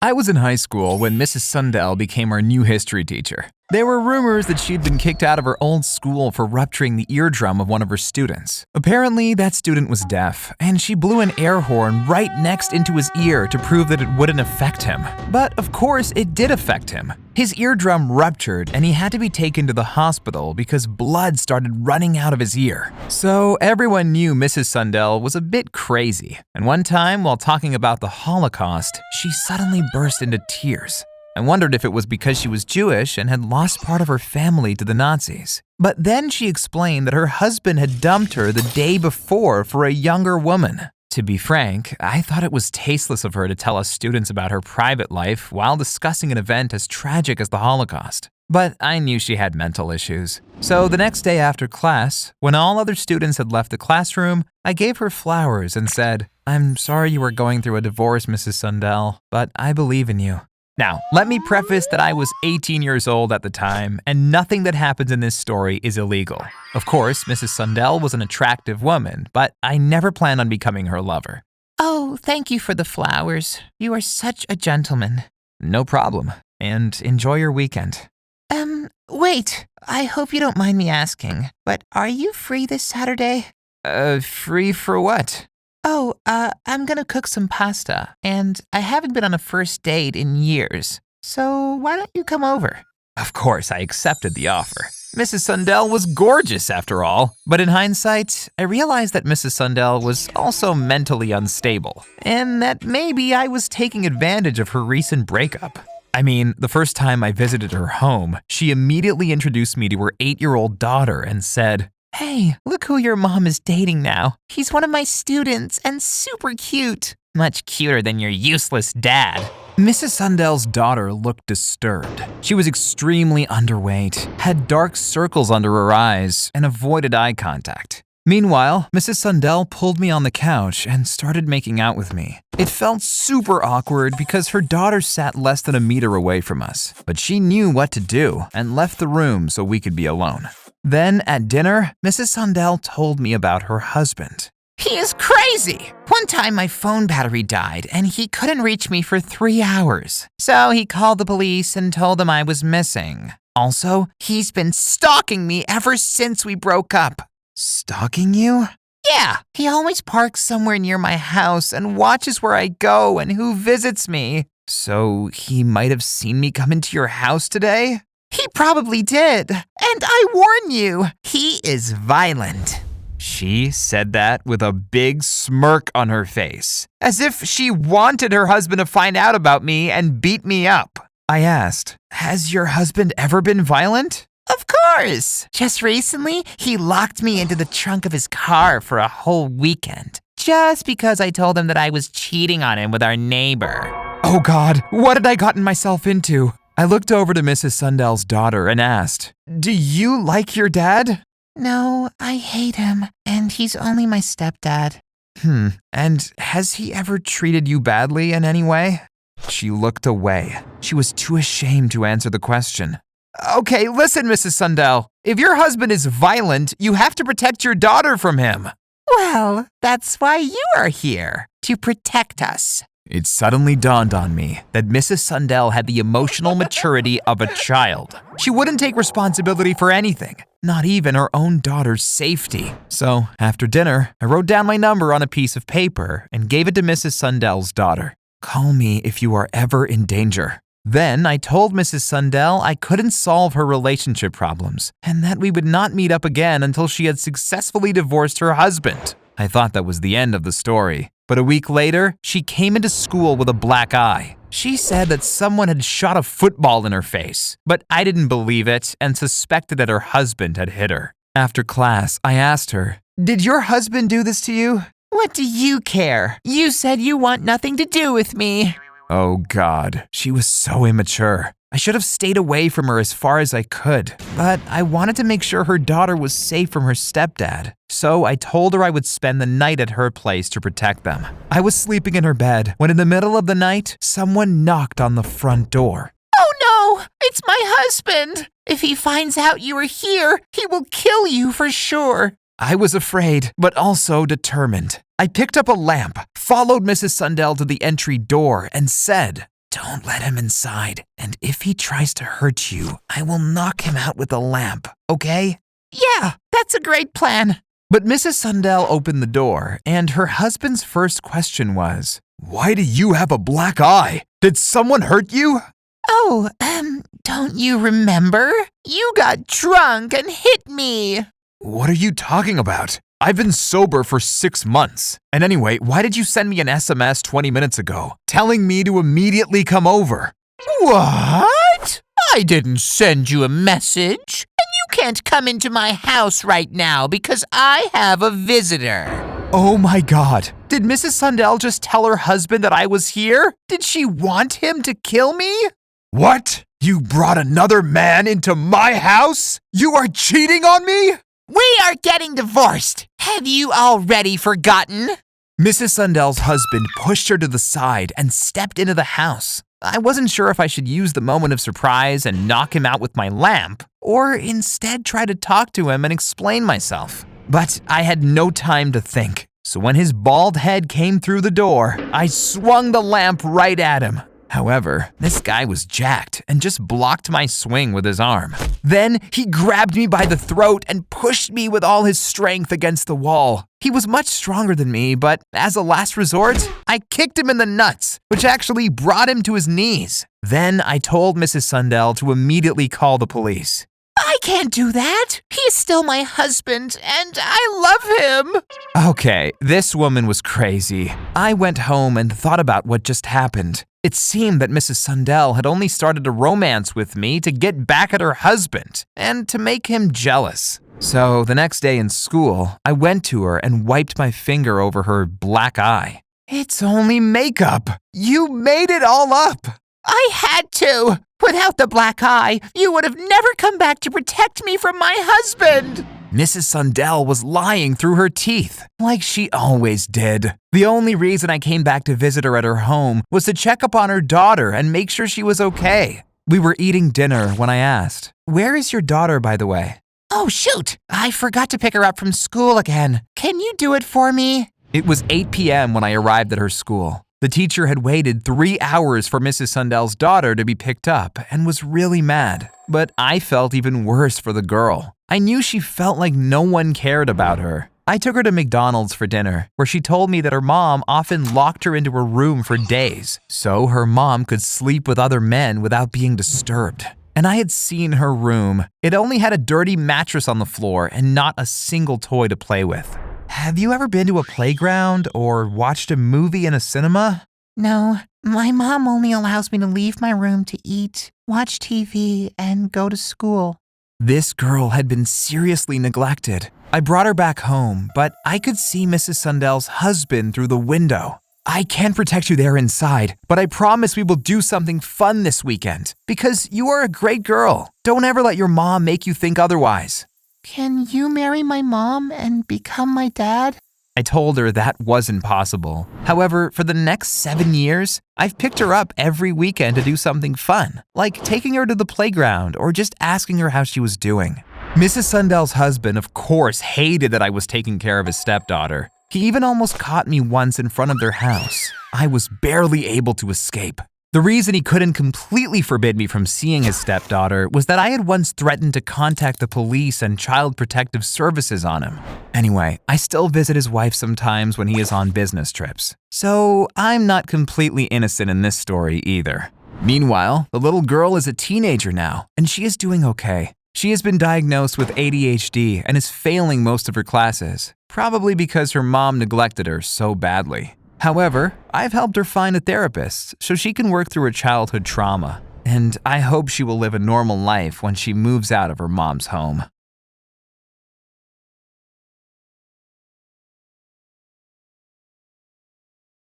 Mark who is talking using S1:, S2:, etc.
S1: I was in high school when Mrs. Sundell became our new history teacher. There were rumors that she'd been kicked out of her old school for rupturing the eardrum of one of her students. Apparently, that student was deaf, and she blew an air horn right next into his ear to prove that it wouldn't affect him. But of course, it did affect him. His eardrum ruptured, and he had to be taken to the hospital because blood started running out of his ear. So everyone knew Mrs. Sundell was a bit crazy. And one time, while talking about the Holocaust, she suddenly burst into tears. I wondered if it was because she was Jewish and had lost part of her family to the Nazis. But then she explained that her husband had dumped her the day before for a younger woman. To be frank, I thought it was tasteless of her to tell us students about her private life while discussing an event as tragic as the Holocaust. But I knew she had mental issues. So the next day after class, when all other students had left the classroom, I gave her flowers and said, "I'm sorry you were going through a divorce, Mrs. Sundell, but I believe in you." Now, let me preface that I was 18 years old at the time, and nothing that happens in this story is illegal. Of course, Mrs. Sundell was an attractive woman, but I never planned on becoming her lover.
S2: "Oh, thank you for the flowers. You are such a gentleman."
S1: No problem, and enjoy your weekend.
S2: Wait, I hope you don't mind me asking, but are you free this Saturday?
S1: Free for what?
S2: Oh, I'm gonna cook some pasta, and I haven't been on a first date in years. So why don't you come over?
S1: Of course, I accepted the offer. Mrs. Sundell was gorgeous after all, but in hindsight, I realized that Mrs. Sundell was also mentally unstable, and that maybe I was taking advantage of her recent breakup. I mean, the first time I visited her home, she immediately introduced me to her 8-year-old daughter and said,
S2: "Hey, look who your mom is dating now. He's one of my students and super cute."
S1: "Much cuter than your useless dad." Mrs. Sundell's daughter looked disturbed. She was extremely underweight, had dark circles under her eyes, and avoided eye contact. Meanwhile, Mrs. Sundell pulled me on the couch and started making out with me. It felt super awkward because her daughter sat less than a meter away from us, but she knew what to do and left the room so we could be alone. Then, at dinner, Mrs. Sundell told me about her husband.
S2: "He is crazy. One time my phone battery died and he couldn't reach me for 3 hours. So he called the police and told them I was missing. Also, he's been stalking me ever since we broke up."
S1: "Stalking you?"
S2: "Yeah, he always parks somewhere near my house and watches where I go and who visits me."
S1: "So he might have seen me come into your house today?"
S2: "He probably did. And I warn you, he is violent."
S1: She said that with a big smirk on her face, as if she wanted her husband to find out about me and beat me up. I asked, "Has your husband ever been violent?"
S2: "Of course. Just recently, he locked me into the trunk of his car for a whole weekend, just because I told him that I was cheating on him with our neighbor."
S1: Oh God, what had I gotten myself into? I looked over to Mrs. Sundell's daughter and asked, "Do you like your dad?"
S2: "No, I hate him, and he's only my stepdad."
S1: And has he ever treated you badly in any way?" She looked away. She was too ashamed to answer the question. "Okay, listen, Mrs. Sundell. If your husband is violent, you have to protect your daughter from him."
S2: "Well, that's why you are here, to protect us."
S1: It suddenly dawned on me that Mrs. Sundell had the emotional maturity of a child. She wouldn't take responsibility for anything, not even her own daughter's safety. So, after dinner, I wrote down my number on a piece of paper and gave it to Mrs. Sundell's daughter. "Call me if you are ever in danger." Then I told Mrs. Sundell I couldn't solve her relationship problems and that we would not meet up again until she had successfully divorced her husband. I thought that was the end of the story. But a week later, she came into school with a black eye. She said that someone had shot a football in her face, but I didn't believe it and suspected that her husband had hit her. After class, I asked her, "Did your husband do this to you?"
S2: "What do you care? You said you want nothing to do with me."
S1: Oh God, she was so immature. I should have stayed away from her as far as I could, but I wanted to make sure her daughter was safe from her stepdad. So I told her I would spend the night at her place to protect them. I was sleeping in her bed when in the middle of the night, someone knocked on the front door.
S2: "Oh no, it's my husband. If he finds out you are here, he will kill you for sure."
S1: I was afraid, but also determined. I picked up a lamp, followed Mrs. Sundell to the entry door, and said, Don't let him inside, and if he tries to hurt you, I will knock him out with a lamp, okay?
S2: Yeah, that's a great plan.
S1: But Mrs. Sundell opened the door, and her husband's first question was, "Why do you have a black eye? Did someone hurt you?"
S2: Oh, don't you remember? You got drunk and hit me.
S1: What are you talking about? I've been sober for 6 months. And anyway, why did you send me an SMS 20 minutes ago telling me to immediately come over?
S2: What? I didn't send you a message. And you can't come into my house right now because I have a visitor.
S1: Oh my God. Did Mrs. Sundell just tell her husband that I was here? Did she want him to kill me? What? You brought another man into my house? You are cheating on me?
S2: We are getting divorced. Have you already forgotten?
S1: Mrs. Sundell's husband pushed her to the side and stepped into the house. I wasn't sure if I should use the moment of surprise and knock him out with my lamp, or instead try to talk to him and explain myself. But I had no time to think. So when his bald head came through the door, I swung the lamp right at him. However, this guy was jacked and just blocked my swing with his arm. Then he grabbed me by the throat and pushed me with all his strength against the wall. He was much stronger than me, but as a last resort, I kicked him in the nuts, which actually brought him to his knees. Then I told Mrs. Sundell to immediately call the police.
S2: I can't do that. He is still my husband, and I love him.
S1: Okay, this woman was crazy. I went home and thought about what just happened. It seemed that Mrs. Sundell had only started a romance with me to get back at her husband and to make him jealous. So the next day in school, I went to her and wiped my finger over her black eye. It's only makeup. You made it all up.
S2: I had to. Without the black eye, you would have never come back to protect me from my husband.
S1: Mrs. Sundell was lying through her teeth, like she always did. The only reason I came back to visit her at her home was to check up on her daughter and make sure she was okay. We were eating dinner when I asked, "Where is your daughter, by the way?"
S2: Oh, shoot. I forgot to pick her up from school again. Can you do it for me?
S1: It was 8 p.m. when I arrived at her school. The teacher had waited 3 hours for Mrs. Sundell's daughter to be picked up and was really mad. But I felt even worse for the girl. I knew she felt like no one cared about her. I took her to McDonald's for dinner, where she told me that her mom often locked her into her room for days, so her mom could sleep with other men without being disturbed. And I had seen her room. It only had a dirty mattress on the floor and not a single toy to play with. Have you ever been to a playground or watched a movie in a cinema?
S2: No, my mom only allows me to leave my room to eat, watch TV, and go to school.
S1: This girl had been seriously neglected. I brought her back home, but I could see Mrs. Sundell's husband through the window. I can't protect you there inside, but I promise we will do something fun this weekend because you are a great girl. Don't ever let your mom make you think otherwise.
S2: Can you marry my mom and become my dad?
S1: I told her that wasn't possible. However, for the next 7 years, I've picked her up every weekend to do something fun, like taking her to the playground or just asking her how she was doing. Mrs. Sundell's husband, of course, hated that I was taking care of his stepdaughter. He even almost caught me once in front of their house. I was barely able to escape. The reason he couldn't completely forbid me from seeing his stepdaughter was that I had once threatened to contact the police and Child Protective Services on him. Anyway, I still visit his wife sometimes when he is on business trips. So I'm not completely innocent in this story either. Meanwhile, the little girl is a teenager now, and she is doing okay. She has been diagnosed with ADHD and is failing most of her classes, probably because her mom neglected her so badly. However, I've helped her find a therapist so she can work through her childhood trauma, and I hope she will live a normal life when she moves out of her mom's home.